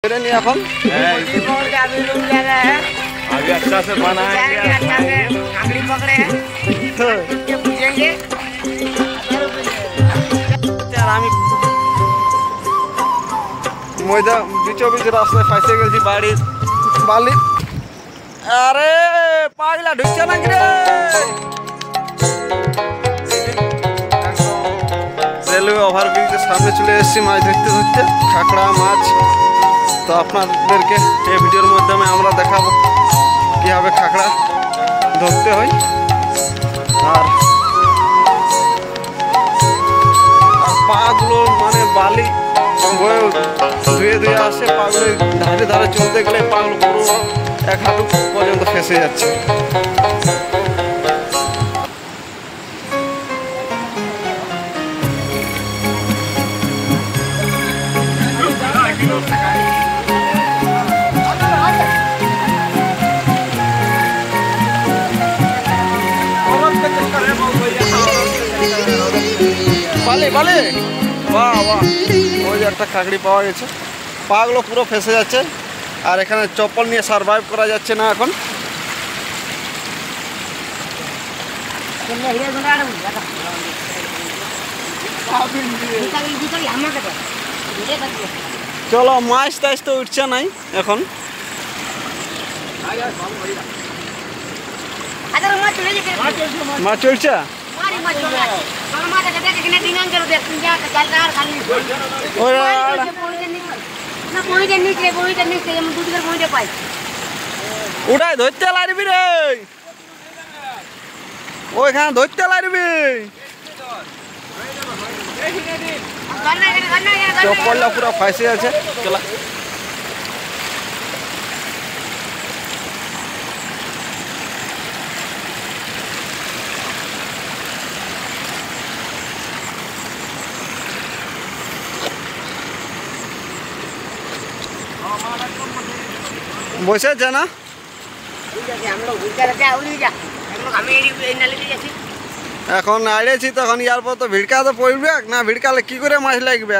नहीं এখন अभी अच्छा से बनाएंगे आंगली पकड़े हैं पूछेंगे আমি ময়দা বিচ রাস্তায় ফাঁসে গেছি বাড়ির বালি। আরে পাগলা ঢুকছে নাকি রে? রেলওয়ে ওভারব্রিজের সামনে চলে এসেছি মাছ ধরতে ধরতে, কাঁকড়া মাছ। তো আপনাদেরকে এই ভিডিওর মাধ্যমে আমরা দেখাবো কীভাবে কাঁকড়া ধরতে হয়। আর পাগুলো মানে বালি বয়ে ধুয়ে ধুয়ে আসে, পাগুলো ধারে ধারে চলতে গেলে পাগুলো পুরো এক হাঁটু পর্যন্ত ফেসে যাচ্ছে। বালি বালি বাহ বাহ, ওই যে একটা কাঁকড়ি পাওয়া গেছে। পাগুলো পুরো ফেসে যাচ্ছে, আর এখানে চপ্পল নিয়ে সারভাইভ করা যাচ্ছে না এখন। চলো, মাছ টাছ তো উঠছে নাই এখন। মাছ চলছে ওটাই ধরতে লাগবি রে, ওইখানে ধরতে লাগবি। চপ্পলটা পুরো ফাঁসে আছে। চলা বসেছে না এখন আড়েছি, তখন ইয়ার পর তো ভিড়কা তো পড়বে না, ভিড়কালে কি করে মাছ লাগবে।